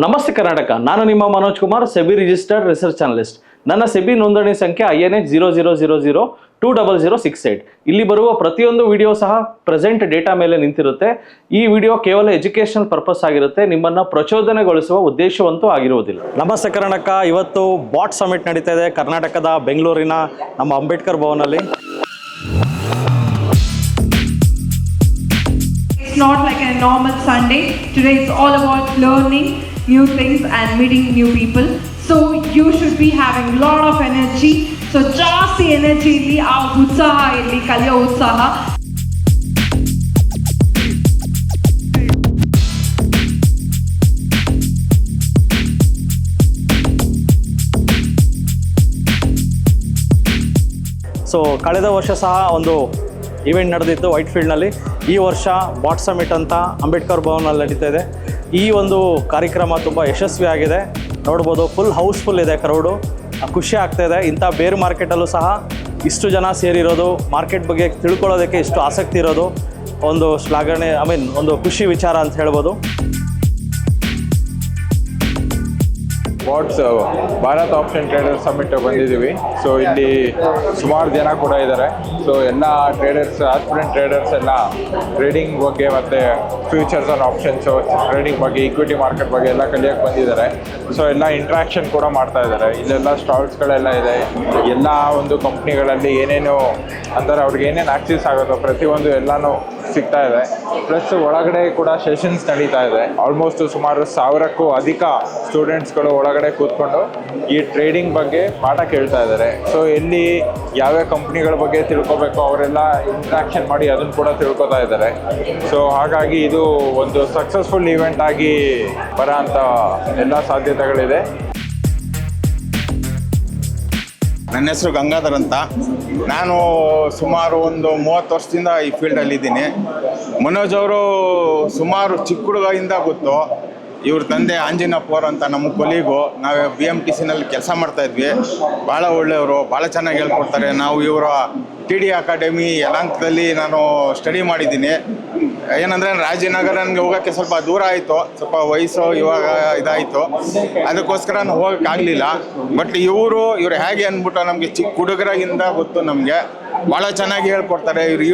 ನಮಸ್ತೆ ಕರ್ನಾಟಕ. ನಾನು ನಿಮ್ಮ Manoj Kumar, SEBI registered research analyst. ನನ್ನ ಸೆಬಿ ನೋಂದಣಿ ಸಂಖ್ಯೆ INH 00002068. ಇಲ್ಲಿ ಬರುವ ಪ್ರತಿಯೊಂದು ವಿಡಿಯೋ ಸಹ ಪ್ರೆಸೆಂಟ್ ಡೇಟಾ ಮೇಲೆ ನಿಂತಿರುತ್ತೆ. ಈ ವಿಡಿಯೋ ಕೇವಲ ಎಜುಕೇಷನಲ್ ಪರ್ಪಸ್ ಆಗಿರುತ್ತೆ, ನಿಮ್ಮನ್ನು ಪ್ರಚೋದನೆಗೊಳಿಸುವ ಉದ್ದೇಶವಂತೂ ಆಗಿರುವುದಿಲ್ಲ. ನಮಸ್ತೆ ಕರ್ನಾಟಕ. ಇವತ್ತು ಬಾಟ್ ಸಮಿಟ್ ನಡೀತಾ ಇದೆ ಕರ್ನಾಟಕದ ಬೆಂಗಳೂರಿನ ನಮ್ಮ Ambedkar ಭವನಲ್ಲಿ. It's not like a normal Sunday. Today it's all about learning new things and meeting new people. So you should be having a lot of energy. So ಜಾಸ್ತಿ ಎನರ್ಜಿ ಇಲ್ಲಿ, ಆ ಉತ್ಸಾಹ ಇಲ್ಲಿ, ಕಲಿಯೋ ಉತ್ಸಾಹ. ಸೊ ಕಳೆದ ವರ್ಷ ಸಹ ಒಂದು ಇವೆಂಟ್ ನಡೆದಿತ್ತು ವೈಟ್ ಫೀಲ್ಡ್ನಲ್ಲಿ. ಈ ವರ್ಷ ಬಾಟ್ ಸಮಿಟ್ ಅಂತ ಅಂಬೇಡ್ಕರ್ ಭವನಲ್ಲಿ ನಡೀತಾ ಇದೆ. ಈ ಒಂದು ಕಾರ್ಯಕ್ರಮ ತುಂಬ ಯಶಸ್ವಿಯಾಗಿದೆ. ನೋಡ್ಬೋದು, ಫುಲ್ ಹೌಸ್ಫುಲ್ ಇದೆ ಕ್ರೌಡು. ಖುಷಿ ಆಗ್ತಾಯಿದೆ. ಇಂಥ ಬೇರೆ ಮಾರ್ಕೆಟಲ್ಲೂ ಸಹ ಇಷ್ಟು ಜನ ಸೇರಿರೋದು, ಮಾರ್ಕೆಟ್ ಬಗ್ಗೆ ತಿಳ್ಕೊಳ್ಳೋದಕ್ಕೆ ಇಷ್ಟು ಆಸಕ್ತಿ ಇರೋದು ಒಂದು ಶ್ಲಾಘನೆ, ಒಂದು ಖುಷಿ ವಿಚಾರ ಅಂತ ಹೇಳ್ಬೋದು. Bots Bharat option trader summit ಬಂದಿದ್ದೀವಿ. ಸೊ ಇಲ್ಲಿ ಸುಮಾರು ಜನ ಕೂಡ ಇದ್ದಾರೆ. ಸೊ ಎಲ್ಲ ಟ್ರೇಡರ್ಸ್, ಆಸ್ಪಿರೆಂಟ್ ಟ್ರೇಡರ್ಸ್ ಎಲ್ಲ ಟ್ರೇಡಿಂಗ್ ಬಗ್ಗೆ ಮತ್ತು ಫ್ಯೂಚರ್ಸ್ ಆ್ಯಂಡ್ ಆಪ್ಷನ್ಸು, ಟ್ರೇಡಿಂಗ್ ಬಗ್ಗೆ, ಇಕ್ವಿಟಿ ಮಾರ್ಕೆಟ್ ಬಗ್ಗೆ ಎಲ್ಲ ಕಲಿಯೋಕ್ಕೆ ಬಂದಿದ್ದಾರೆ. ಸೊ ಎಲ್ಲ ಇಂಟ್ರಾಕ್ಷನ್ ಕೂಡ ಮಾಡ್ತಾ ಇದ್ದಾರೆ. ಇಲ್ಲೆಲ್ಲ ಸ್ಟಾಲ್ಸ್ಗಳೆಲ್ಲ ಇದೆ. ಎಲ್ಲ ಒಂದು ಕಂಪ್ನಿಗಳಲ್ಲಿ ಏನೇನು ಅಂದರೆ ಅವ್ರಿಗೆ ಏನೇನು ಆಕ್ಸೆಸ್ ಆಗುತ್ತೋ ಪ್ರತಿಯೊಂದು ಎಲ್ಲನೂ ಸಿಗ್ತಾ ಇದೆ. ಪ್ಲಸ್ ಒಳಗಡೆ ಕೂಡ ಸೆಷನ್ಸ್ ನಡೀತಾ ಇದೆ. ಆಲ್ಮೋಸ್ಟ್ ಸುಮಾರು 1000ಕ್ಕೂ ಅಧಿಕ ಸ್ಟೂಡೆಂಟ್ಸ್ಗಳು ಒಳಗಡೆ ಕೂತ್ಕೊಂಡು ಈ ಟ್ರೇಡಿಂಗ್ ಬಗ್ಗೆ ಪಾಠ ಕೇಳ್ತಾ ಇದ್ದಾರೆ. ಸೊ ಎಲ್ಲಿ ಯಾವ್ಯಾವ ಕಂಪ್ನಿಗಳ ಬಗ್ಗೆ ತಿಳ್ಕೊಬೇಕು ಅವರೆಲ್ಲ ಇಂಟ್ರಾಕ್ಷನ್ ಮಾಡಿ ಅದನ್ನು ಕೂಡ ತಿಳ್ಕೊತಾ ಇದ್ದಾರೆ. ಸೊ ಹಾಗಾಗಿ ಇದು ಒಂದು ಸಕ್ಸಸ್ಫುಲ್ ಈವೆಂಟ್ ಆಗಿ ಬರೋ ಅಂಥ ಎಲ್ಲ ಸಾಧ್ಯತೆಗಳಿದೆ. ನನ್ನ ಹೆಸರು ಗಂಗಾಧರ್ ಅಂತ. ನಾನು ಸುಮಾರು ಒಂದು 30 ವರ್ಷದಿಂದ ಈ ಫೀಲ್ಡಲ್ಲಿದ್ದೀನಿ. ಮನೋಜ್ ಅವರು ಸುಮಾರು ಚಿಕ್ಕ ಹುಡುಗರಿಂದ ಗೊತ್ತು. ಇವ್ರ ತಂದೆ ಆಂಜಿನಪ್ಪವ್ರು ಅಂತ ನಮ್ಮ ಕೊಲೀಗು. ನಾವು BMTCನಲ್ಲಿ ಕೆಲಸ ಮಾಡ್ತಾಯಿದ್ವಿ. ಭಾಳ ಒಳ್ಳೆಯವರು, ಭಾಳ ಚೆನ್ನಾಗಿ ಹೇಳ್ಕೊಡ್ತಾರೆ. ನಾವು ಇವರ TD ಅಕಾಡೆಮಿ ಯಲಹಂಕದಲ್ಲಿ ನಾನು ಸ್ಟಡಿ ಮಾಡಿದ್ದೀನಿ. ಏನಂದರೆ ರಾಜನಗರ ನನಗೆ ಹೋಗೋಕ್ಕೆ ಸ್ವಲ್ಪ ದೂರ ಆಯಿತು, ಸ್ವಲ್ಪ ವಯಸ್ಸು ಇವಾಗ ಇದಾಯಿತು, ಅದಕ್ಕೋಸ್ಕರ ನಾವು ಹೋಗೋಕ್ಕಾಗಲಿಲ್ಲ. ಬಟ್ ಇವರು ಹೇಗೆ ಅಂದ್ಬಿಟ್ಟು ನಮಗೆ ಚಿಕ್ಕ ಹುಡುಗರಾಗಿಂದ ಗೊತ್ತು. ನಮಗೆ ಭಾಳ ಚೆನ್ನಾಗಿ ಹೇಳ್ಕೊಡ್ತಾರೆ. ಇವರು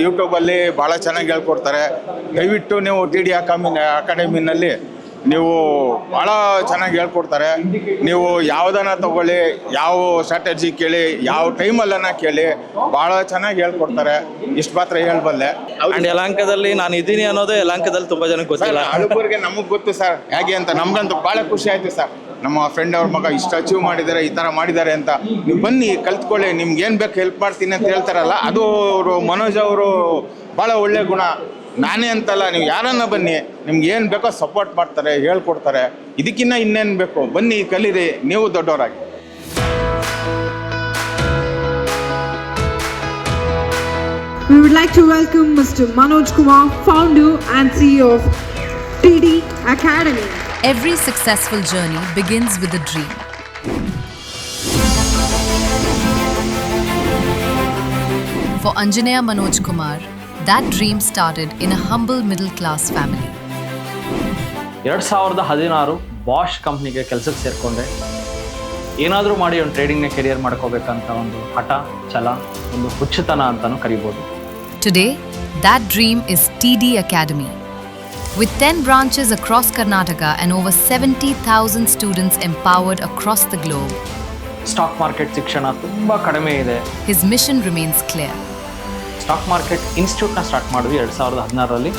ಯೂಟ್ಯೂಬಲ್ಲಿ ಭಾಳ ಚೆನ್ನಾಗಿ ಹೇಳ್ಕೊಡ್ತಾರೆ. ದಯವಿಟ್ಟು ನೀವು TD ಅಕಾಡೆಮಿನಲ್ಲಿ ನೀವು ಭಾಳ ಚೆನ್ನಾಗಿ ಹೇಳ್ಕೊಡ್ತಾರೆ. ನೀವು ಯಾವುದನ್ನ ತಗೊಳ್ಳಿ, ಯಾವ ಸ್ಟ್ರಾಟಜಿ ಕೇಳಿ, ಯಾವ ಟೈಮಲ್ಲನ್ನ ಕೇಳಿ, ಭಾಳ ಚೆನ್ನಾಗಿ ಹೇಳ್ಕೊಡ್ತಾರೆ. ಇಷ್ಟು ಮಾತ್ರ ಹೇಳ್ಬಲ್ಲೆ. ಆ್ಯಂಡ್ ಯಲಹಂಕದಲ್ಲಿ ನಾನು ಇದ್ದೀನಿ ಅನ್ನೋದೇ ಯಲಹಂಕದಲ್ಲಿ ತುಂಬ ಜನಕ್ಕೆ ಗೊತ್ತಿಲ್ಲ. ಹಳಬರಿಗೆ ನಮಗೆ ಗೊತ್ತು ಸರ್ ಹೇಗೆ ಅಂತ. ನಮ್ಗಂತೂ ಭಾಳ ಖುಷಿ ಆಯಿತು ಸರ್. ನಮ್ಮ ಫ್ರೆಂಡ್ ಅವ್ರ ಮಗ ಇಷ್ಟು ಅಚೀವ್ ಮಾಡಿದ್ದಾರೆ, ಈ ಥರ ಮಾಡಿದ್ದಾರೆ ಅಂತ. ನೀವು ಬನ್ನಿ, ಕಲ್ತ್ಕೊಳ್ಳಿ, ನಿಮ್ಗೆ ಏನು ಬೇಕು ಹೆಲ್ಪ್ ಮಾಡ್ತೀನಿ ಅಂತ ಹೇಳ್ತಾರಲ್ಲ, ಅದು ಅವರು ಮನೋಜ್ ಅವರು ಭಾಳ ಒಳ್ಳೆ ಗುಣ. ನಾನೇ ಅಂತಲ್ಲ, ನೀವು ಯಾರನ್ನ ಬನ್ನಿ, ನಿಮ್ಗೆ ಏನು ಬೇಕೋ ಸಪೋರ್ಟ್ ಮಾಡ್ತಾರೆ, ಹೇಳ್ಕೊಡ್ತಾರೆ. ಇದಕ್ಕಿನ್ನ ಇನ್ನೇನು ಬೇಕು, ಬನ್ನಿ ಕಲೀರಿ, ನೀವು ದೊಡ್ಡವರಾಗಿ. We would like to welcome Mr. Manoj Kumar, founder and CEO of TD Academy. Every successful journey begins with a dream. For Anjaneya Manoj Kumar, that dream started in a humble middle-class family. 2016 Bosch ಕಂಪ್ನಿಗೆ ಕೆಲಸಕ್ಕೆ ಸೇರಿಕೊಂಡೆ. ಏನಾದರೂ ಮಾಡಿ ಒಂದು ಟ್ರೇಡಿಂಗ್ನ career ಮಾಡ್ಕೋಬೇಕಂತ ಒಂದು ಹಠ, ಛಲ, ಒಂದು ಹುಚ್ಚುತನ ಅಂತಲೂ ಕರಿಬೋದು. Today, that dream is TD Academy. With 10 branches across Karnataka and over 70,000 students empowered across the globe, stock market ಶಿಕ್ಷಣ ತುಂಬ ಕಡಿಮೆ ಇದೆ. his mission remains clear. Stock market ಇನ್ಸ್ಟಿಟ್ಯೂಟ್ನ ಸ್ಟಾರ್ಟ್ ಮಾಡಿದ್ವಿ 2016ರಲ್ಲಿ.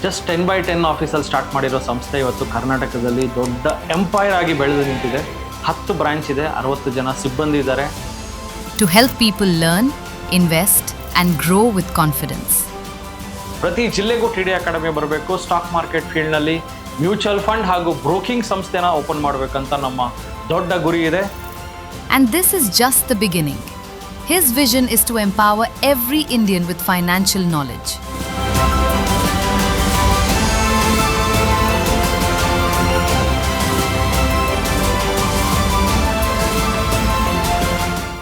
ಜಸ್ಟ್ 10x10 ಆಫೀಸಲ್ಲಿ ಸ್ಟಾರ್ಟ್ ಮಾಡಿರೋ ಸಂಸ್ಥೆ ಇವತ್ತು ಕರ್ನಾಟಕದಲ್ಲಿ ದೊಡ್ಡ ಎಂಪೈರ್ ಆಗಿ ಬೆಳೆದು ನಿಂತಿದೆ. 10 ಬ್ರಾಂಚ್ ಇದೆ, 60 ಜನ ಸಿಬ್ಬಂದಿ ಇದ್ದಾರೆ. To help people learn, invest and grow with confidence. ಪ್ರತಿ ಜಿಲ್ಲೆಗೂ TD ಅಕಾಡೆಮಿ ಬರಬೇಕು. ಸ್ಟಾಕ್ ಮಾರ್ಕೆಟ್ ಫೀಲ್ಡ್ನಲ್ಲಿ ಮ್ಯೂಚುವಲ್ ಫಂಡ್ ಹಾಗೂ ಬ್ರೋಕಿಂಗ್ ಸಂಸ್ಥೆನ ಓಪನ್ ಮಾಡಬೇಕಂತ ನಮ್ಮ ದೊಡ್ಡ ಗುರಿ ಇದೆ. And this is just the beginning. His vision is to empower every Indian with financial knowledge.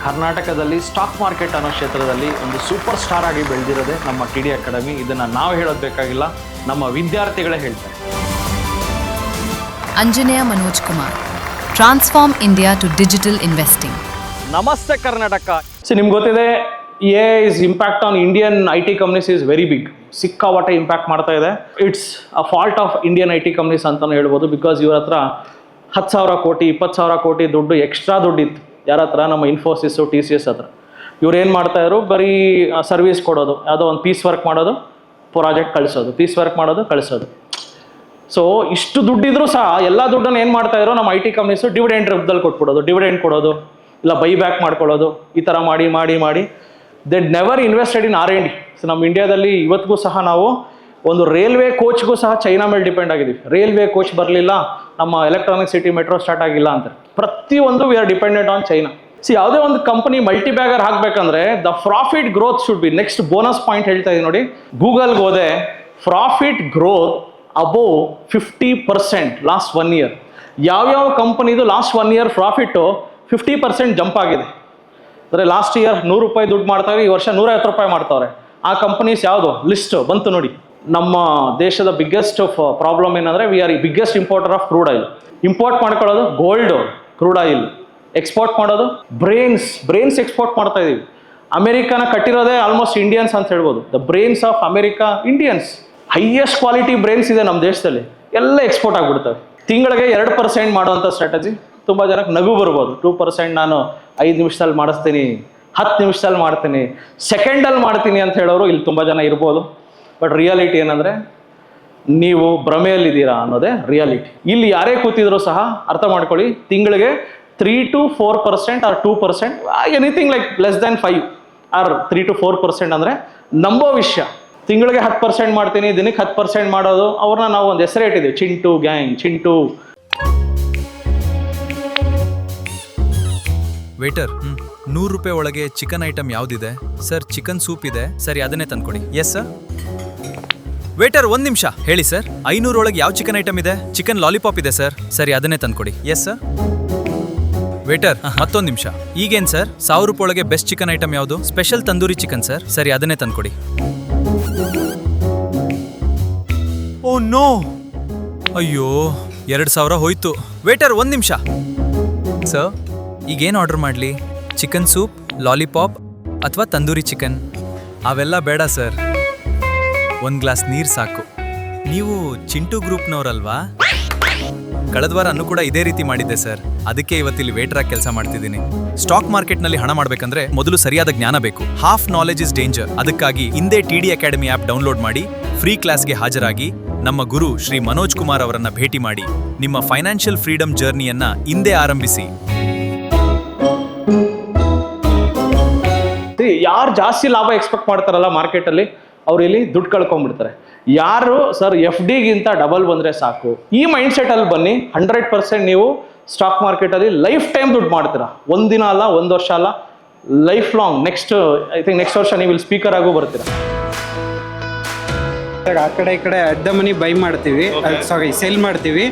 ಕರ್ನಾಟಕದಲ್ಲಿ ಸ್ಟಾಕ್ ಮಾರ್ಕೆಟ್ ಅನ್ನೋ ಕ್ಷೇತ್ರದಲ್ಲಿ ಒಂದು ಸೂಪರ್ ಸ್ಟಾರ್ ಆಗಿ ಬೆಳೆದಿರೋದೇ ನಮ್ಮ TD ಅಕಾಡೆಮಿ. ಇದನ್ನು ನಾವು ಹೇಳೋದು ಬೇಕಾಗಿಲ್ಲ, ನಮ್ಮ ವಿದ್ಯಾರ್ಥಿಗಳೇ ಹೇಳ್ತಾರೆ. Anjaneya Manoj Kumar. Transform India to digital investing. ನಮಸ್ತೆ ಕರ್ನಾಟಕ. ನಿಮ್ಗೆ ಗೊತ್ತಿದೆ AI's impact on Indian I T companies is very big. ಸಿಕ್ಕಾಪಟ್ಟೆ ಇಂಪ್ಯಾಕ್ಟ್ ಮಾಡ್ತಾ ಇದೆ. It's a fault of Indian I T companies ಅಂತಲೂ ಹೇಳ್ಬೋದು. ಬಿಕಾಸ್ ಇವ್ರ ಹತ್ರ 10,000 ಕೋಟಿ 20,000 ಕೋಟಿ ದುಡ್ಡು ಎಕ್ಸ್ಟ್ರಾ ದುಡ್ಡಿತ್ತು. ಯಾರ ಹತ್ರ? ನಮ್ಮ ಇನ್ಫೋಸಿಸು TCS ಹತ್ರ. ಇವ್ರು ಏನು ಮಾಡ್ತಾಯಿದ್ರು, ಬರೀ ಸರ್ವಿಸ್ ಕೊಡೋದು, ಯಾವುದೋ ಒಂದು ಪೀಸ್ ವರ್ಕ್ ಮಾಡೋದು, ಪ್ರಾಜೆಕ್ಟ್ ಕಳಿಸೋದು, ಪೀಸ್ ವರ್ಕ್ ಮಾಡೋದು, ಕಳಿಸೋದು. ಸೊ ಇಷ್ಟು ದುಡ್ಡಿದ್ರು ಸಹ ಎಲ್ಲ ದುಡ್ಡನ್ನು ಏನು ಮಾಡ್ತಾಯಿದ್ರು ನಮ್ಮ ಐ ಟಿ ಕಂಪ್ನೀಸು ಡಿವಿಡೆಂಡ್ ರೂಪದಲ್ಲಿ ಕೊಟ್ಬಿಡೋದು, ಡಿವಿಡೆಂಡ್ ಕೊಡೋದು, ಇಲ್ಲ ಬೈ ಬ್ಯಾಕ್ ಮಾಡ್ಕೊಳ್ಳೋದು, ಈ ಥರ ಮಾಡಿ ಮಾಡಿ ಮಾಡಿ they never invested in R&D. So ನಮ್ಮ ಇಂಡಿಯಾದಲ್ಲಿ ಇವತ್ತಿಗೂ ಸಹ ನಾವು ಒಂದು ರೈಲ್ವೆ ಕೋಚ್ಗೂ ಸಹ ಚೈನಾ ಮೇಲೆ ಡಿಪೆಂಡ್ ಆಗಿದ್ದೀವಿ. ರೈಲ್ವೆ ಕೋಚ್ ಬರಲಿಲ್ಲ, ನಮ್ಮ ಎಲೆಕ್ಟ್ರಾನಿಕ್ ಸಿಟಿ ಮೆಟ್ರೋ ಸ್ಟಾರ್ಟ್ ಆಗಿಲ್ಲ ಅಂತ. ಪ್ರತಿಯೊಂದು we are dependent on China. ಯಾವುದೇ ಒಂದು ಕಂಪನಿ ಮಲ್ಟಿ ಬ್ಯಾಗರ್ ಹಾಕಬೇಕಂದ್ರೆ the profit growth should be next bonus point ಹೇಳ್ತಾ ಇದ್ದೀನಿ ನೋಡಿ. ಗೂಗಲ್ಗೆ ಹೋದೆ, profit growth above 50% last 1 year. ಯಾವ್ಯಾವ ಕಂಪನಿದು ಲಾಸ್ಟ್ 1 year ಪ್ರಾಫಿಟ್ಟು 50% ಜಂಪ್ ಆಗಿದೆ. ಅಂದರೆ ಲಾಸ್ಟ್ ಇಯರ್ 100 ರೂಪಾಯಿ ದುಡ್ಡು ಮಾಡ್ತಾರೆ, ಈ ವರ್ಷ 150 ರೂಪಾಯಿ ಮಾಡ್ತಾವ್ರೆ. ಆ ಕಂಪನೀಸ್ ಯಾವುದು ಲಿಸ್ಟ್ ಬಂತು ನೋಡಿ. ನಮ್ಮ ದೇಶದ ಬಿಗ್ಗೆಸ್ಟ್ ಪ್ರಾಬ್ಲಮ್ ಏನಂದರೆ we are biggest importer of crude oil. Import ಮಾಡ್ಕೊಳ್ಳೋದು ಗೋಲ್ಡ್, ಕ್ರೂಡ್ ಆಯಿಲ್. ಎಕ್ಸ್ಪೋರ್ಟ್ ಮಾಡೋದು ಬ್ರೈನ್ಸ್ ಎಕ್ಸ್ಪೋರ್ಟ್ ಮಾಡ್ತಾ ಇದೀವಿ. ಅಮೆರಿಕನ ಕಟ್ಟಿರೋದೇ ಆಲ್ಮೋಸ್ಟ್ ಇಂಡಿಯನ್ಸ್ ಅಂತ ಹೇಳ್ಬೋದು. The brains of America Indians. Highest quality brains ಇದೆ ನಮ್ಮ ದೇಶದಲ್ಲಿ, ಎಲ್ಲ ಎಕ್ಸ್ಪೋರ್ಟ್ ಆಗಿಬಿಡ್ತವೆ. ತಿಂಗಳಿಗೆ 2% ಮಾಡುವಂಥ ಸ್ಟ್ರಾಟಜಿ. ತುಂಬ ಜನಕ್ಕೆ ನಗು ಬರ್ಬೋದು, 2% ನಾನು 5 ನಿಮಿಷದಲ್ಲಿ ಮಾಡಿಸ್ತೀನಿ, 10 ನಿಮಿಷದಲ್ಲಿ ಮಾಡ್ತೀನಿ, ಸೆಕೆಂಡಲ್ಲಿ ಮಾಡ್ತೀನಿ ಅಂತ ಹೇಳೋರು ಇಲ್ಲಿ ತುಂಬ ಜನ ಇರ್ಬೋದು. ಬಟ್ ರಿಯಾಲಿಟಿ ಏನಂದರೆ ನೀವು ಭ್ರಮೆಯಲ್ಲಿದ್ದೀರಾ ಅನ್ನೋದೇ ರಿಯಾಲಿಟಿ. ಇಲ್ಲಿ ಯಾರೇ ಕೂತಿದ್ರು ಸಹ ಅರ್ಥ ಮಾಡ್ಕೊಳ್ಳಿ, ತಿಂಗಳಿಗೆ 3 to 4% or 2%, anything like less than 5 or 3 to 4% ಅಂದರೆ ನಂಬೋ ವಿಷಯ. ತಿಂಗಳಿಗೆ 10% ಮಾಡ್ತೀನಿ, ದಿನಕ್ಕೆ 10% ಮಾಡೋದು, ಅವ್ರನ್ನ ನಾವು ಒಂದು ಹೆಸರು ಇಟ್ಟಿದ್ದೀವಿ, ಚಿಂಟು ಗ್ಯಾಂಗ್, ಚಿಂಟು. ವೇಟರ್, 100 ರೂಪಾಯಿ ಒಳಗೆ ಚಿಕನ್ ಐಟಮ್ ಯಾವುದಿದೆ? ಸರ್, ಚಿಕನ್ ಸೂಪ್ ಇದೆ. ಸರಿ, ಅದನ್ನೇ ತಂದ್ಕೊಡಿ. Yes sir. ವೇಟರ್, 1 ನಿಮಿಷ ಹೇಳಿ ಸರ್. 500 ಒಳಗೆ ಯಾವ ಚಿಕನ್ ಐಟಮ್ ಇದೆ? ಚಿಕನ್ ಲಾಲಿಪಾಪ್ ಇದೆ ಸರ್. ಸರಿ, ಅದನ್ನೇ ತಂದ್ಕೊಡಿ. Yes sir. ವೇಟರ್, ಮತ್ತೊಂದು ನಿಮಿಷ. ಈಗೇನ್ ಸರ್? 1000 ರೂಪಾಯಿ ಒಳಗೆ ಬೆಸ್ಟ್ ಚಿಕನ್ ಐಟಮ್ ಯಾವುದು? Special tandoori chicken sir. ಸರಿ, ಅದನ್ನೇ ತಂದ್ಕೊಡಿ. ಓ ನೋ, ಅಯ್ಯೋ 2000 ಹೋಯ್ತು. ವೇಟರ್, 1 ನಿಮಿಷ. ಸರ್, ಈಗೇನು ಆರ್ಡರ್ ಮಾಡಲಿ? ಚಿಕನ್ ಸೂಪ್, ಲಾಲಿಪಾಪ್ ಅಥವಾ ತಂದೂರಿ ಚಿಕನ್? ಅವೆಲ್ಲ ಬೇಡ ಸರ್, 1 ಗ್ಲಾಸ್ ನೀರು ಸಾಕು. ನೀವು ಚಿಂಟು ಗ್ರೂಪ್ನವರಲ್ವಾ? ಕಳೆದ ವಾರ ಅನ್ನು ಕೂಡ ಇದೇ ರೀತಿ ಮಾಡಿದ್ದೆ ಸರ್. ಅದಕ್ಕೆ ಇವತ್ತಿಲ್ಲಿ ವೇಟರಾಗಿ ಕೆಲಸ ಮಾಡ್ತಿದ್ದೀನಿ. ಸ್ಟಾಕ್ ಮಾರ್ಕೆಟ್ನಲ್ಲಿ ಹಣ ಮಾಡಬೇಕಂದ್ರೆ ಮೊದಲು ಸರಿಯಾದ ಜ್ಞಾನ ಬೇಕು. Half knowledge is danger. ಅದಕ್ಕಾಗಿ ಹಿಂದೆ TD ಅಕಾಡೆಮಿ ಆ್ಯಪ್ ಡೌನ್ಲೋಡ್ ಮಾಡಿ ಫ್ರೀ ಕ್ಲಾಸ್ಗೆ ಹಾಜರಾಗಿ ನಮ್ಮ ಗುರು ಶ್ರೀ ಮನೋಜ್ ಕುಮಾರ್ ಅವರನ್ನ ಭೇಟಿ ಮಾಡಿ ನಿಮ್ಮ ಫೈನಾನ್ಷಿಯಲ್ ಫ್ರೀಡಮ್ ಜರ್ನಿಯನ್ನ ಹಿಂದೆ ಆರಂಭಿಸಿ. ಯಾರು ಜಾಸ್ತಿ ಲಾಭ ಎಕ್ಸ್ಪೆಕ್ಟ್ ಮಾಡ್ತಾರಲ್ಲ ಮಾರ್ಕೆಟಲ್ಲಿ, ಅವ್ರು ಇಲ್ಲಿ ದುಡ್ಡು ಕಳ್ಕೊಂಡ್ಬಿಡ್ತಾರೆ. ಯಾರು ಸರ್ FD ಗಿಂತ ಡಬಲ್ ಬಂದರೆ ಸಾಕು, ಈ ಮೈಂಡ್ ಸೆಟಲ್ಲಿ ಬನ್ನಿ, 100% ನೀವು ಸ್ಟಾಕ್ ಮಾರ್ಕೆಟಲ್ಲಿ ಲೈಫ್ ಟೈಮ್ ದುಡ್ಡು ಮಾಡ್ತೀರಾ. 1 ದಿನ ಅಲ್ಲ, 1 ವರ್ಷ ಅಲ್ಲ, ಲೈಫ್ ಲಾಂಗ್. ನೆಕ್ಸ್ಟ್ ವರ್ಷ ನೀವು ಇಲ್ಲಿ ಸ್ಪೀಕರ್ ಆಗು ಬರ್ತೀರಾ. ಆ ಕಡೆ ಈ ಕಡೆ ಅಡ್ಡ ಮನಿ ಬೈ ಮಾಡ್ತೀವಿ, ಸೇಲ್ ಮಾಡ್ತೀವಿ.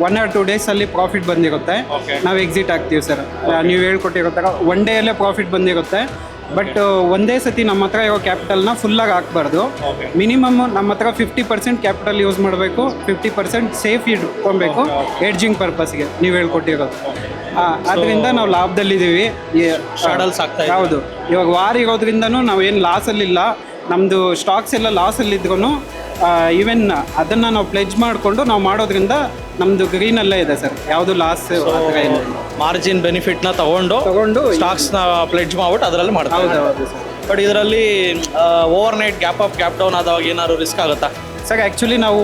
1 or 2 days ಅಲ್ಲಿ ಪ್ರಾಫಿಟ್ ಬಂದಿರುತ್ತೆ, ನಾವು ಎಕ್ಸಿಟ್ ಆಗ್ತೀವಿ ಸರ್. ನೀವು ಹೇಳ್ಕೊಟ್ಟಿರೋ ಥರ 1 day ಅಲ್ಲೇ ಪ್ರಾಫಿಟ್ ಬಂದಿರುತ್ತೆ. ಬಟ್ ಒಂದೇ ಸತಿ ನಮ್ಮ ಹತ್ರ ಇರೋ ಕ್ಯಾಪಿಟಲ್ನ ಫುಲ್ಲಾಗಿ ಹಾಕ್ಬಾರ್ದು. ಮಿನಿಮಮ್ ನಮ್ಮ ಹತ್ರ 50% ಕ್ಯಾಪಿಟಲ್ ಯೂಸ್ ಮಾಡಬೇಕು, 50% ಸೇಫ್ ಇಟ್ಕೊಬೇಕು ಎಡ್ಜಿಂಗ್ ಪರ್ಪಸ್ಗೆ ನೀವು ಹೇಳ್ಕೊಟ್ಟಿರೋದು. ಅದರಿಂದ ನಾವು ಲಾಭದಲ್ಲಿದ್ದೀವಿ. ಹೌದು, ಇವಾಗ ವಾರ ಇರೋದ್ರಿಂದನೂ ನಾವು ಏನು ಲಾಸಲ್ಲಿಲ್ಲ. ನಮ್ಮದು ಸ್ಟಾಕ್ಸ್ ಎಲ್ಲ ಲಾಸಲ್ಲಿದ್ರೂ ಈವನ್ ಅದನ್ನು ನಾವು ಪ್ಲೆಜ್ ಮಾಡಿಕೊಂಡು ನಾವು ಮಾಡೋದ್ರಿಂದ ನಮ್ಮದು ಗ್ರೀನಲ್ಲೇ ಇದೆ ಸರ್. ಯಾವುದು ಲಾಸ್ ಮಾರ್ಜಿನ್ ಬೆನಿಫಿಟ್ನ ತಗೊಂಡು ಸ್ಟಾಕ್ಸ್ನ ಪ್ಲೆಡ್ಜ್ ಮಾಡ್ಬಿಟ್ಟು ಅದರಲ್ಲಿ ಮಾಡ್ತಾರೆ. ಹೌದು ಸರ್. ಬಟ್ ಇದರಲ್ಲಿ over night gap up gap down ಆದಾಗ ಏನಾದ್ರು ರಿಸ್ಕ್ ಆಗುತ್ತಾ ಸರ್? ಆ್ಯಕ್ಚುಲಿ ನಾವು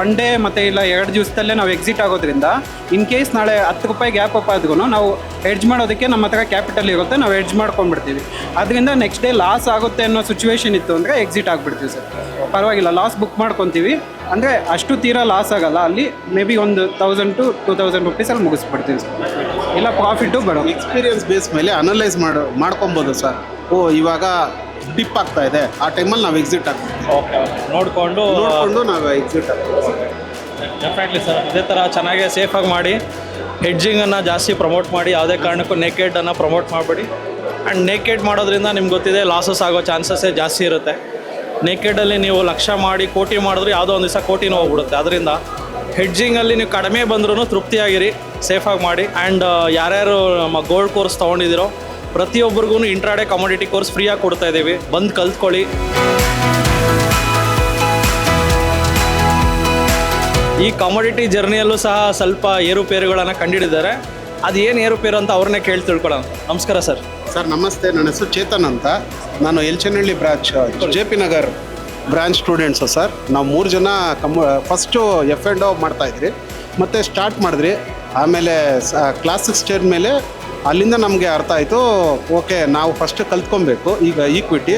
ಒನ್ ಡೇ ಮತ್ತು ಇಲ್ಲ 2 ದಿವಸದಲ್ಲೇ ನಾವು ಎಕ್ಸಿಟ್ ಆಗೋದ್ರಿಂದ ಇನ್ ಕೇಸ್ ನಾಳೆ 10 ರೂಪಾಯಿ ಗ್ಯಾಪ್ ಅಪ್ ಆದ್ರೂ ನಾವು ಎಡ್ಜ್ ಮಾಡೋದಕ್ಕೆ ನಮ್ಮ ಹತ್ರ ಕ್ಯಾಪಿಟಲ್ ಇರುತ್ತೆ, ನಾವು ಎಡ್ಜ್ ಮಾಡ್ಕೊಂಡ್ಬಿಡ್ತೀವಿ. ಅದರಿಂದ ನೆಕ್ಸ್ಟ್ ಡೇ ಲಾಸ್ ಆಗುತ್ತೆ ಅನ್ನೋ ಸಿಚುವೇಶನ್ ಇತ್ತು ಅಂದರೆ ಎಕ್ಸಿಟ್ ಆಗಿಬಿಡ್ತೀವಿ ಸರ್. ಪರವಾಗಿಲ್ಲ, ಲಾಸ್ ಬುಕ್ ಮಾಡ್ಕೊತೀವಿ. ಅಂದರೆ ಅಷ್ಟು ತೀರಾ ಲಾಸ್ ಆಗಲ್ಲ, ಅಲ್ಲಿ ಮೇ ಬಿ 1000 to 2000 ರೂಪೀಸಲ್ಲಿ ಮುಗಿಸ್ಬಿಡ್ತೀವಿ ಸರ್. ಇಲ್ಲ ಪ್ರಾಫಿಟ್ಟು ಬರೋ ಎಕ್ಸ್ಪೀರಿಯನ್ಸ್ ಬೇಸ್ ಮೇಲೆ ಅನಲೈಸ್ ಮಾಡ್ಕೊಬೋದು ಸರ್. ಇವಾಗ ಡಿಪ್ ಆಗ್ತಾ ಇದೆ, ಆ ಟೈಮಲ್ಲಿ ನಾವು ಎಕ್ಸಿಟ್ ಆಗ್ತೀವಿ. ನೋಡಿಕೊಂಡು ನಾವು ಎಕ್ಸಿಟ್ ಆಗ್ತೀವಿ. ಡೆಫಿನೆಟ್ಲಿ ಸರ್, ಇದೇ ಥರ ಚೆನ್ನಾಗಿ ಸೇಫಾಗಿ ಮಾಡಿ. ಹೆಡ್ಜಿಂಗನ್ನು ಜಾಸ್ತಿ ಪ್ರಮೋಟ್ ಮಾಡಿ, ಯಾವುದೇ ಕಾರಣಕ್ಕೂ ನೇಕೆಡನ್ನು ಪ್ರಮೋಟ್ ಮಾಡಬೇಡಿ. ಆ್ಯಂಡ್ ನೇಕೆಡ್ ಮಾಡೋದ್ರಿಂದ ನಿಮ್ಗೆ ಗೊತ್ತಿದೆ ಲಾಸಸ್ ಆಗೋ ಚಾನ್ಸಸ್ಸೇ ಜಾಸ್ತಿ ಇರುತ್ತೆ. ನೇಕೆಡಲ್ಲಿ ನೀವು ಲಕ್ಷ ಮಾಡಿ ಕೋಟಿ ಮಾಡಿದ್ರೆ ಯಾವುದೋ ಒಂದು ದಿವಸ ಕೋಟಿನೂ ಹೋಗ್ಬಿಡುತ್ತೆ. ಅದರಿಂದ ಹೆಡ್ಜಿಂಗಲ್ಲಿ ನೀವು ಕಡಿಮೆ ಬಂದ್ರೂ ತೃಪ್ತಿಯಾಗಿರಿ, ಸೇಫಾಗಿ ಮಾಡಿ. ಆ್ಯಂಡ್ ಯಾರ್ಯಾರು ನಮ್ಮ ಗೋಲ್ಡ್ ಕೋರ್ಸ್ ತೊಗೊಂಡಿದ್ದೀರೋ ಪ್ರತಿಯೊಬ್ಬರಿಗೂ ಇಂಟ್ರಾಡೇ ಕಮೋಡಿಟಿ ಕೋರ್ಸ್ ಫ್ರೀಯಾಗಿ ಕೊಡ್ತಾ ಇದ್ದೀವಿ, ಬಂದು ಕಲ್ತ್ಕೊಳ್ಳಿ. ಈ ಕಮೋಡಿಟಿ ಜರ್ನಿಯಲ್ಲೂ ಸಹ ಸ್ವಲ್ಪ ಏರುಪೇರುಗಳನ್ನು ಕಂಡುಹಿಡಿದ್ದಾರೆ. ಅದು ಏನು ಏರುಪೇರು ಅಂತ ಅವ್ರನ್ನೇ ಕೇಳಿ ತಿಳ್ಕೊಳ್ಳೋಣ. ನಮಸ್ಕಾರ ಸರ್. ಸರ್ ನಮಸ್ತೆ, ನನ್ನ ಹೆಸರು ಚೇತನ್ ಅಂತ. ನಾನು Yelachenahalli branch J P Nagar branch students sir. ನಾವು 3 ಜನ ಫಸ್ಟು F&O ಮಾಡ್ತಾಯಿದ್ರಿ, ಮತ್ತು ಸ್ಟಾರ್ಟ್ ಮಾಡಿದ್ರಿ. ಆಮೇಲೆ ಕ್ಲಾಸಿಗೆ ಸ್ಟೇಜ್ ಮೇಲೆ ಅಲ್ಲಿಂದ ನಮಗೆ ಅರ್ಥ ಆಯಿತು, ಓಕೆ ನಾವು ಫಸ್ಟ್ ಕಲ್ತ್ಕೊಬೇಕು ಈಗ ಈಕ್ವಿಟಿ,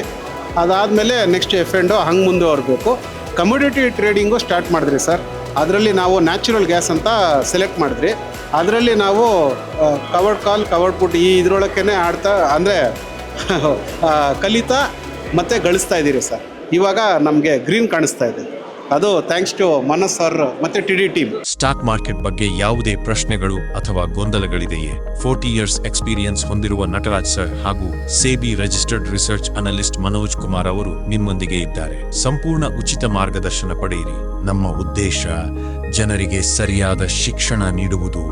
ಅದಾದಮೇಲೆ ನೆಕ್ಸ್ಟ್ F&O ಹಂಗೆ ಮುಂದುವರಬೇಕು. ಕಮೋಡಿಟಿ ಟ್ರೇಡಿಂಗು ಸ್ಟಾರ್ಟ್ ಮಾಡಿದ್ರಿ ಸರ್. ಅದರಲ್ಲಿ ನಾವು ನ್ಯಾಚುರಲ್ ಗ್ಯಾಸ್ ಅಂತ ಸೆಲೆಕ್ಟ್ ಮಾಡಿದ್ರಿ. ಅದರಲ್ಲಿ ನಾವು ಕವರ್ಡ್ ಕಾಲ್, ಕವರ್ಡ್ ಪುಟ್ ಈ ಇದರೊಳಕ್ಕೇ ಆಡ್ತಾ ಅಂದರೆ ಕಲಿತಾ ಮತ್ತು ಗಳಿಸ್ತಾ ಇದ್ದೀರಿ ಸರ್. ಇವಾಗ ನಮಗೆ ಗ್ರೀನ್ ಕಾಣಿಸ್ತಾ ಇದೆ. ಅದು ಥ್ಯಾಂಕ್ಸ್ ಟು ಮನಸ್ ಸರ್ ಮತ್ತು TD ಟೀಮ್. ಸ್ಟಾಕ್ ಮಾರ್ಕೆಟ್ ಬಗ್ಗೆ ಯಾವುದೇ ಪ್ರಶ್ನೆಗಳು ಅಥವಾ ಗೊಂದಲಗಳಿದೆಯೇ? 40 ಇಯರ್ಸ್ ಎಕ್ಸ್ಪೀರಿಯನ್ಸ್ ಹೊಂದಿರುವ ನಟರಾಜ್ ಸರ್ ಹಾಗೂ SEBI registered research analyst Manoj Kumar ಅವರು ನಿಮ್ಮೊಂದಿಗೆ ಇದ್ದಾರೆ. ಸಂಪೂರ್ಣ ಉಚಿತ ಮಾರ್ಗದರ್ಶನ ಪಡೆಯಿರಿ. ನಮ್ಮ ಉದ್ದೇಶ ಜನರಿಗೆ ಸರಿಯಾದ ಶಿಕ್ಷಣ ನೀಡುವುದು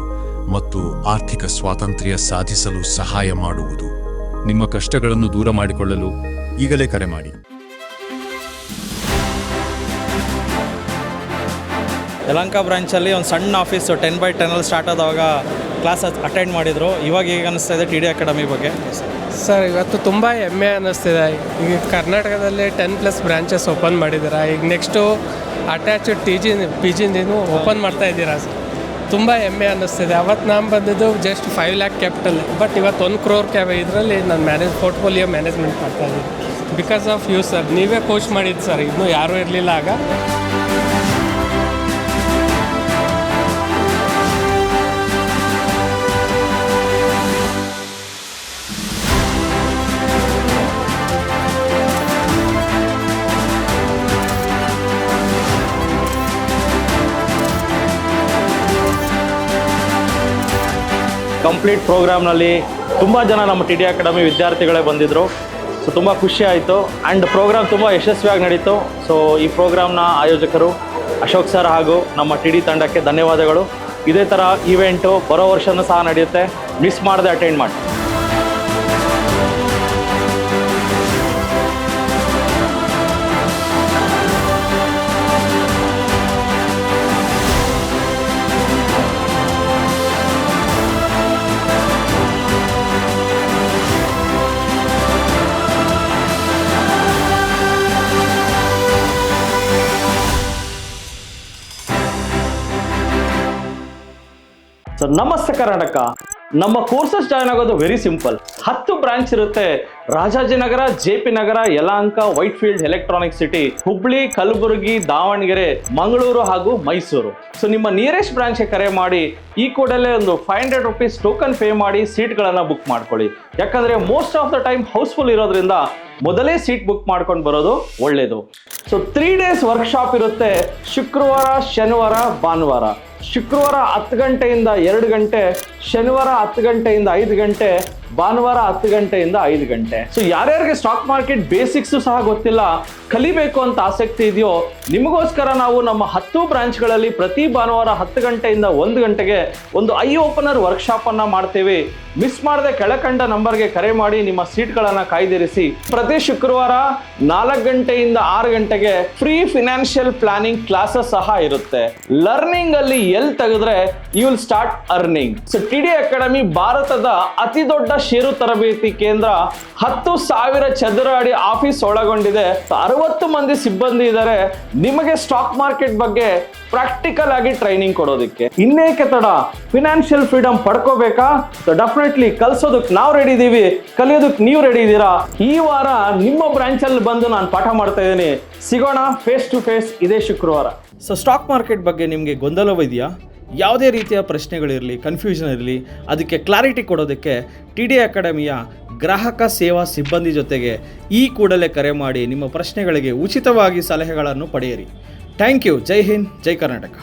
ಮತ್ತು ಆರ್ಥಿಕ ಸ್ವಾತಂತ್ರ್ಯ ಸಾಧಿಸಲು ಸಹಾಯ ಮಾಡುವುದು. ನಿಮ್ಮ ಕಷ್ಟಗಳನ್ನು ದೂರ ಮಾಡಿಕೊಳ್ಳಲು ಈಗಲೇ ಕರೆ ಮಾಡಿ. ಯಲಹಂಕ ಬ್ರಾಂಚಲ್ಲಿ ಒಂದು ಸಣ್ಣ ಆಫೀಸು 10x10 ಸ್ಟಾರ್ಟ್ ಆದಾಗ ಕ್ಲಾಸ್ ಅಟೆಂಡ್ ಮಾಡಿದರು. ಇವಾಗ ಈಗ ಅನ್ನಿಸ್ತಾ ಇದೆ TD ಅಕಾಡೆಮಿ ಬಗ್ಗೆ? ಸರ್ ಇವತ್ತು ತುಂಬ ಹೆಮ್ಮೆ ಅನ್ನಿಸ್ತಿದೆ. ಈಗ ಕರ್ನಾಟಕದಲ್ಲಿ 10+ ಬ್ರಾಂಚಸ್ ಓಪನ್ ಮಾಡಿದ್ದೀರಾ. ಈಗ ನೆಕ್ಸ್ಟು ಅಟ್ಯಾಚ್ಡ್ PGನೂ ಓಪನ್ ಮಾಡ್ತಾ ಇದ್ದೀರಾ ಸರ್. ತುಂಬ ಹೆಮ್ಮೆ ಅನ್ನಿಸ್ತಿದೆ. ಅವತ್ತು ನಾನು ಬಂದಿದ್ದು ಜಸ್ಟ್ 5 lakh ಕ್ಯಾಪಿಟಲ್, ಬಟ್ ಇವತ್ತು 1 crore ಇದರಲ್ಲಿ ನಾನು ಪೋರ್ಟ್ಫೋಲಿಯೋ ಮ್ಯಾನೇಜ್ಮೆಂಟ್ ಮಾಡ್ತಾಯಿದ್ದೀನಿ. Because of you sir. ನೀವೇ ಕೋಚ್ ಮಾಡಿದ್ದು ಸರ್, ಇನ್ನೂ ಯಾರೂ ಇರಲಿಲ್ಲ ಆಗ. ಕಂಪ್ಲೀಟ್ ಪ್ರೋಗ್ರಾಮ್ನಲ್ಲಿ ತುಂಬ ಜನ ನಮ್ಮ TD ಅಕಾಡೆಮಿ ವಿದ್ಯಾರ್ಥಿಗಳೇ ಬಂದಿದ್ದರು. ಸೊ ತುಂಬ ಖುಷಿ ಆಯಿತು. ಆ್ಯಂಡ್ ಪ್ರೋಗ್ರಾಮ್ ತುಂಬ ಯಶಸ್ವಿಯಾಗಿ ನಡೀತು. ಸೊ ಈ ಪ್ರೋಗ್ರಾಮ್ನ ಆಯೋಜಕರು ಅಶೋಕ್ ಸರ್ ಹಾಗೂ ನಮ್ಮ TD ತಂಡಕ್ಕೆ ಧನ್ಯವಾದಗಳು. ಇದೇ ಥರ ಈವೆಂಟು ಬರೋ ವರ್ಷನೂ ಸಹ ನಡೆಯುತ್ತೆ, ಮಿಸ್ ಮಾಡದೆ ಅಟೆಂಡ್ ಮಾಡಿ. ಸೊ ನಮಸ್ತೆ ಕರ್ನಾಟಕ. ನಮ್ಮ ಕೋರ್ಸಸ್ ಜಾಯ್ನ್ ಆಗೋದು ವೆರಿ ಸಿಂಪಲ್. 10 ಬ್ರಾಂಚ್ ಇರುತ್ತೆ. ರಾಜಾಜಿನಗರ, JP ನಗರ, ಯಲಹಂಕ, ವೈಟ್ಫೀಲ್ಡ್, ಎಲೆಕ್ಟ್ರಾನಿಕ್ ಸಿಟಿ, ಹುಬ್ಳಿ, ಕಲಬುರಗಿ, ದಾವಣಗೆರೆ, ಮಂಗಳೂರು ಹಾಗೂ ಮೈಸೂರು. ಸೊ ನಿಮ್ಮ ನಿಯರೆಸ್ಟ್ ಬ್ರಾಂಚ್ಗೆ ಕರೆ ಮಾಡಿ ಈ ಕೂಡಲೇ ಒಂದು 500 rupees ಟೋಕನ್ ಪೇ ಮಾಡಿ ಸೀಟ್ಗಳನ್ನು ಬುಕ್ ಮಾಡ್ಕೊಳ್ಳಿ. ಯಾಕಂದರೆ most of the time house full ಇರೋದ್ರಿಂದ ಮೊದಲೇ ಸೀಟ್ ಬುಕ್ ಮಾಡ್ಕೊಂಡು ಬರೋದು ಒಳ್ಳೆಯದು. ಸೊ 3 days ವರ್ಕ್ಶಾಪ್ ಇರುತ್ತೆ. ಶುಕ್ರವಾರ, ಶನಿವಾರ, ಭಾನುವಾರ. ಶುಕ್ರವಾರ 10 ಗಂಟೆಯಿಂದ 2 ಗಂಟೆ, ಶನಿವಾರ 10 ಗಂಟೆಯಿಂದ 5 ಗಂಟೆ, ಭಾನುವಾರ 10 ಗಂಟೆಯಿಂದ 5 ಗಂಟೆ. ಸೊ ಯಾರ್ಯಾರಿಗೆ ಸ್ಟಾಕ್ ಮಾರ್ಕೆಟ್ ಬೇಸಿಕ್ಸು ಸಹ ಗೊತ್ತಿಲ್ಲ, ಕಲಿಬೇಕು ಅಂತ ಆಸಕ್ತಿ ಇದೆಯೋ, ನಿಮಗೋಸ್ಕರ ನಾವು ನಮ್ಮ 10 ಬ್ರಾಂಚ್ಗಳಲ್ಲಿ ಪ್ರತಿ ಭಾನುವಾರ 10 ಗಂಟೆಯಿಂದ 1 ಗಂಟೆಗೆ ಒಂದು ಐ ಓಪನರ್ ವರ್ಕ್ಶಾಪನ್ನು ಮಾಡ್ತೀವಿ. ಮಿಸ್ ಮಾಡದೆ ಕೆಳಕಂಡ ನಂಬರ್ಗೆ ಕರೆ ಮಾಡಿ ನಿಮ್ಮ ಸೀಟ್ಗಳನ್ನು ಕಾಯ್ದಿರಿಸಿ. ಪ್ರತಿ ಶುಕ್ರವಾರ 4 ಗಂಟೆಯಿಂದ 6 ಗಂಟೆಗೆ ಫ್ರೀ ಫಿನಾನ್ಷಿಯಲ್ ಪ್ಲಾನಿಂಗ್ ಕ್ಲಾಸಸ್ ಸಹ ಇರುತ್ತೆ. ಲರ್ನಿಂಗ್ ಅಲ್ಲಿ ಎಲ್ಲಿ ತೆಗೆದ್ರೆ you will start earning. So TD academy ಭಾರತದ ಅತಿ ದೊಡ್ಡ ಷೇರು ತರಬೇತಿ ಕೇಂದ್ರ. 10,000 ಚದರ ಅಡಿ ಆಫೀಸ್ ಒಳಗೊಂಡಿದೆ. 60 ಮಂದಿ ಸಿಬ್ಬಂದಿ ಇದ್ದಾರೆ ನಿಮಗೆ ಸ್ಟಾಕ್ ಮಾರ್ಕೆಟ್ ಬಗ್ಗೆ ಪ್ರಾಕ್ಟಿಕಲ್ ಆಗಿ ಟ್ರೈನಿಂಗ್ ಕೊಡೋದಕ್ಕೆ. ಇನ್ನೇಕೆ ತಡ, ಫಿನಾನ್ಷಿಯಲ್ ಫ್ರೀಡಮ್ ಪಡ್ಕೋಬೇಕಾ? ಸೊ ಡೆಫಿನೆಟ್ಲಿ ಕಲ್ಸೋದಕ್ಕೆ ನಾವು ರೆಡಿ ಇದ್ದೀವಿ, ಕಲಿಯೋದಕ್ಕೆ ನೀವು ರೆಡಿ ಇದ್ದೀರಾ? ಈ ವಾರ ನಿಮ್ಮ ಬ್ರಾಂಚಲ್ಲಿ ಬಂದು ನಾನು ಪಾಠ ಮಾಡ್ತಾ ಇದ್ದೀನಿ. ಸಿಗೋಣ ಫೇಸ್ ಟು ಫೇಸ್ ಇದೇ ಶುಕ್ರವಾರ. ಸೊ ಸ್ಟಾಕ್ ಮಾರ್ಕೆಟ್ ಬಗ್ಗೆ ನಿಮಗೆ ಗೊಂದಲವಿದೆಯಾ? ಯಾವುದೇ ರೀತಿಯ ಪ್ರಶ್ನೆಗಳಿರಲಿ, ಕನ್ಫ್ಯೂಷನ್ ಇರಲಿ, ಅದಕ್ಕೆ ಕ್ಲಾರಿಟಿ ಕೊಡೋದಕ್ಕೆ TD ಅಕಾಡೆಮಿಯ ಗ್ರಾಹಕ ಸೇವಾ ಸಿಬ್ಬಂದಿ ಜೊತೆಗೆ ಈ ಕೂಡಲೇ ಕರೆ ಮಾಡಿ ನಿಮ್ಮ ಪ್ರಶ್ನೆಗಳಿಗೆ ಉಚಿತವಾಗಿ ಸಲಹೆಗಳನ್ನು ಪಡೆಯಿರಿ. Thank you. ಜೈ ಹಿಂದ್, ಜೈ ಕರ್ನಾಟಕ.